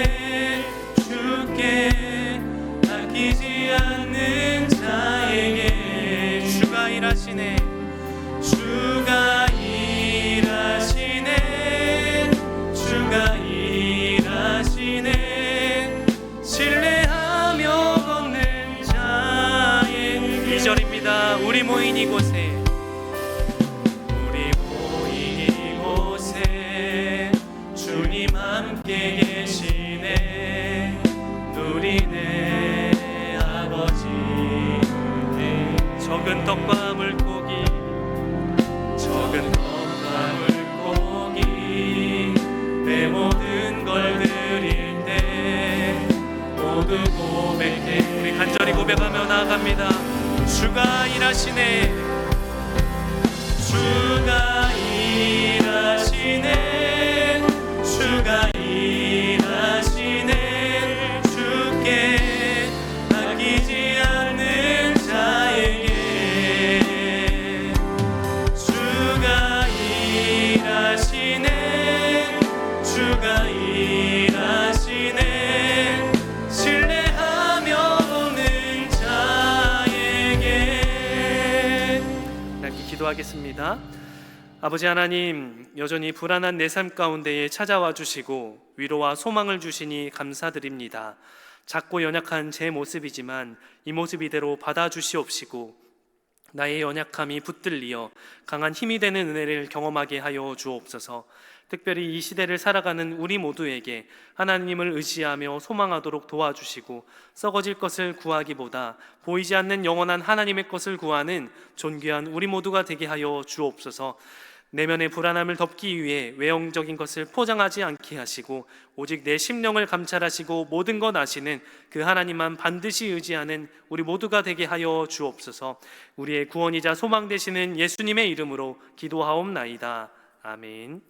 주께 아끼지 않는 자에게 주가 일하시네 주가 일하시네 주가 일하시네 신뢰하며 걷는 자의 2절입니다. 우리 모인 이곳에 주님 함께 계시네 누리네 아버지 적은 떡과 물고기 적은 떡과 물고기 내 모든 걸 드릴 때 모두 고백해 우리 간절히 고백하며 나아갑니다. 주가 일하시네 주가 일하시네 주가 일하시네 주께 아끼지 않는 자에게 주가 일하시네 주가 일하시네 신뢰하며 오는 자에게 함께 기도하겠습니다. 아버지 하나님, 여전히 불안한 내 삶 가운데에 찾아와 주시고 위로와 소망을 주시니 감사드립니다. 작고 연약한 제 모습이지만 이 모습 이대로 받아주시옵시고 나의 연약함이 붙들리어 강한 힘이 되는 은혜를 경험하게 하여 주옵소서. 특별히 이 시대를 살아가는 우리 모두에게 하나님을 의지하며 소망하도록 도와주시고 썩어질 것을 구하기보다 보이지 않는 영원한 하나님의 것을 구하는 존귀한 우리 모두가 되게 하여 주옵소서. 내면의 불안함을 덮기 위해 외형적인 것을 포장하지 않게 하시고 오직 내 심령을 감찰하시고 모든 것 아시는 그 하나님만 반드시 의지하는 우리 모두가 되게 하여 주옵소서. 우리의 구원이자 소망 되시는 예수님의 이름으로 기도하옵나이다. 아멘.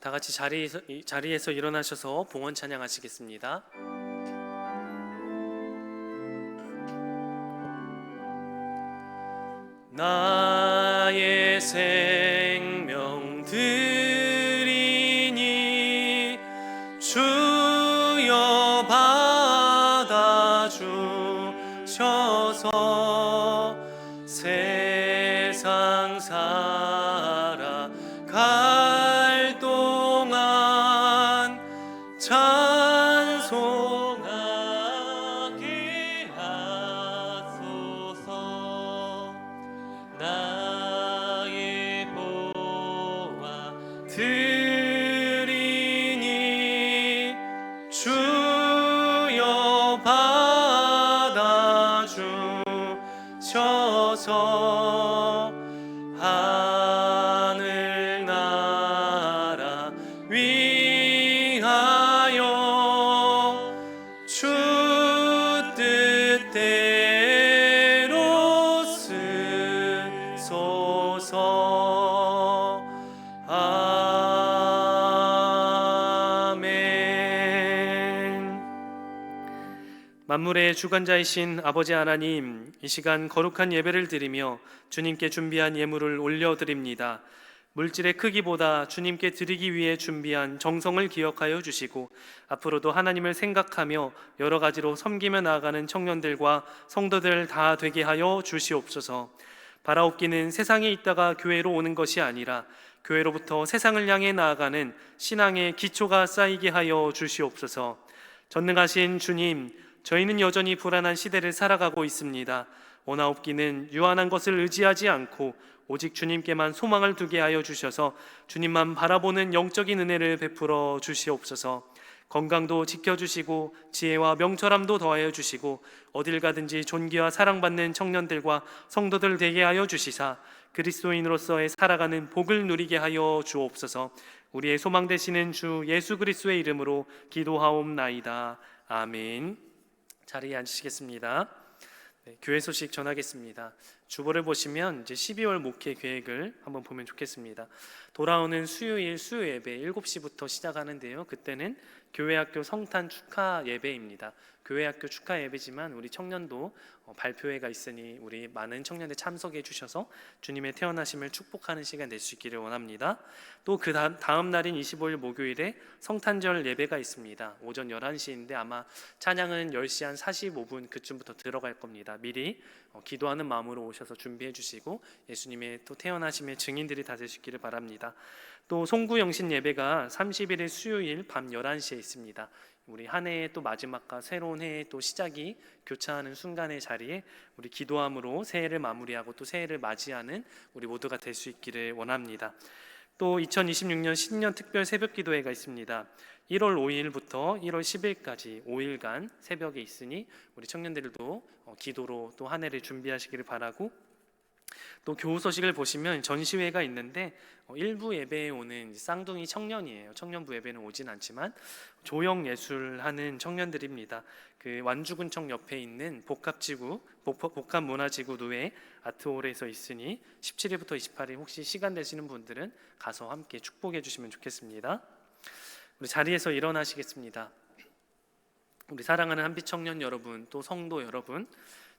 다 같이 자리에서 일어나셔서 봉헌 찬양하시겠습니다. 나의 생명 드리니 주여 받아주셔서 세상 살아갈 동안 찬송하게 하소서. 나의 보화 드리니 주여 받아주셔서 하늘나라 위하여 주 뜻대로 쓰소서. 아멘. 만물의 주관자이신 아버지 하나님, 이 시간 거룩한 예배를 드리며 주님께 준비한 예물을 올려드립니다. 물질의 크기보다 주님께 드리기 위해 준비한 정성을 기억하여 주시고 앞으로도 하나님을 생각하며 여러 가지로 섬기며 나아가는 청년들과 성도들 다 되게 하여 주시옵소서. 바라옵기는 세상에 있다가 교회로 오는 것이 아니라 교회로부터 세상을 향해 나아가는 신앙의 기초가 쌓이게 하여 주시옵소서. 전능하신 주님, 저희는 여전히 불안한 시대를 살아가고 있습니다. 원하옵기는 유한한 것을 의지하지 않고 오직 주님께만 소망을 두게 하여 주셔서 주님만 바라보는 영적인 은혜를 베풀어 주시옵소서. 건강도 지켜주시고 지혜와 명철함도 더하여 주시고 어딜 가든지 존귀와 사랑받는 청년들과 성도들 되게 하여 주시사 그리스도인으로서의 살아가는 복을 누리게 하여 주옵소서. 우리의 소망 되시는 주 예수 그리스도의 이름으로 기도하옵나이다. 아멘. 자리에 앉으시겠습니다. 네, 교회 소식 전하겠습니다. 주보를 보시면 이제 12월 목회 계획을 한번 보면 좋겠습니다. 돌아오는 수요일 수요 예배 7시부터 시작하는데요. 그때는 교회학교 성탄 축하 예배입니다. 교회학교 축하 예배지만 우리 청년도 발표회가 있으니 우리 많은 청년들 참석해 주셔서 주님의 태어나심을 축복하는 시간 될 수 있기를 원합니다. 또 그 다음 날인 25일 목요일에 성탄절 예배가 있습니다. 오전 11시인데 아마 찬양은 10시 한 45분 그쯤부터 들어갈 겁니다. 미리 기도하는 마음으로 오셔서 준비해 주시고 예수님의 또 태어나심의 증인들이 다 되시기를 바랍니다. 또 송구 영신 예배가 31일 수요일 밤 11시에 있습니다. 우리 한 해의 또 마지막과 새로운 해의 또 시작이 교차하는 순간의 자리에 우리 기도함으로 새해를 마무리하고 또 새해를 맞이하는 우리 모두가 될 수 있기를 원합니다. 또 2026년 신년 특별 새벽 기도회가 있습니다. 1월 5일부터 1월 10일까지 5일간 새벽에 있으니 우리 청년들도 기도로 또 한 해를 준비하시기를 바라고, 또 교우 소식을 보시면 전시회가 있는데 일부 예배에 오는 쌍둥이 청년이에요. 청년부 예배는 오진 않지만 조형 예술하는 청년들입니다. 그 완주군청 옆에 있는 복합지구 복합문화지구 노회 아트홀에서 있으니 17일부터 28일 혹시 시간 되시는 분들은 가서 함께 축복해 주시면 좋겠습니다. 우리 자리에서 일어나시겠습니다. 우리 사랑하는 한빛 청년 여러분, 또 성도 여러분,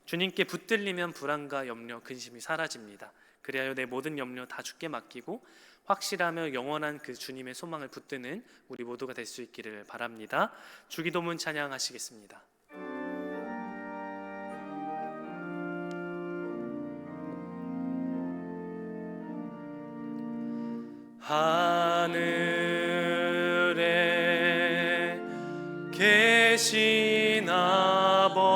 주님께 붙들리면 불안과 염려, 근심이 사라집니다. 그리하여 내 모든 염려 다 주께 맡기고 확실하며 영원한 그 주님의 소망을 붙드는 우리 모두가 될 수 있기를 바랍니다. 주기도문 찬양하시겠습니다. 하늘에 계신 아버지,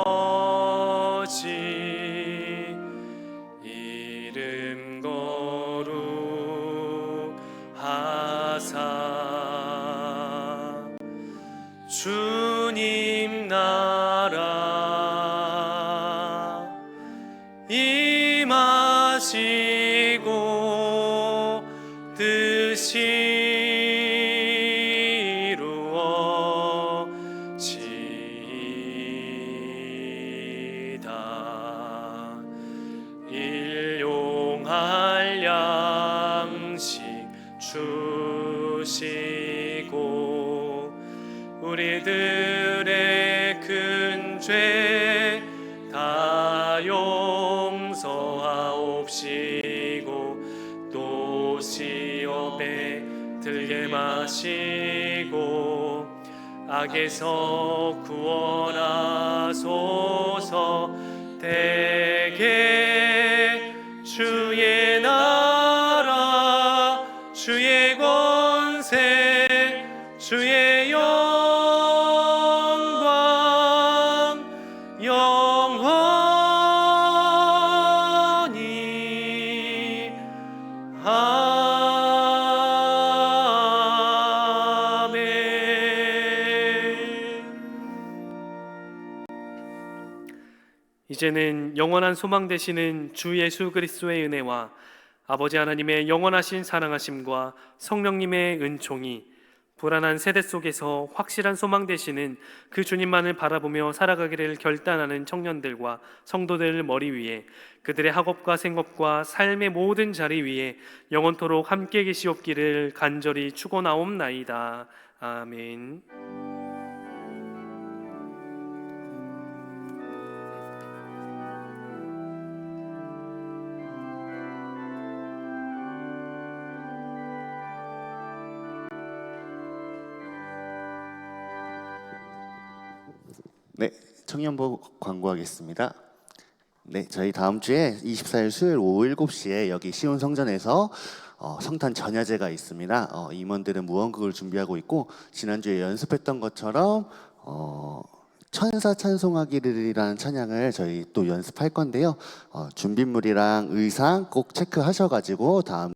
이름 거룩하사 주님 나라 임하시고 뜻이 이루어지이다. 일용할 양식 주시고 우리들의 큰 죄 다 용서하옵시고 또 시험에 들게 마시고 악에서 구원하소서. 대개 주의 나라 주의 권세 주의 영광 영원히 이제는 영원한 소망 되시는 주 예수 그리스도의 은혜와 아버지 하나님의 영원하신 사랑하심과 성령님의 은총이 불안한 세대 속에서 확실한 소망 되시는 그 주님만을 바라보며 살아가기를 결단하는 청년들과 성도들 머리 위에, 그들의 학업과 생업과 삶의 모든 자리 위에 영원토록 함께 계시옵기를 간절히 축원하옵나이다. 아멘. 네, 청년부 광고하겠습니다. 네, 저희 다음 주에 24일 수요일 오후 7시에 여기 시온 성전에서 성탄 전야제가 있습니다. 임원들은 무언극을 준비하고 있고 지난주에 연습했던 것처럼 천사 찬송하기를이라는 찬양을 저희 또 연습할 건데요. 준비물이랑 의상 꼭 체크하셔가지고 다음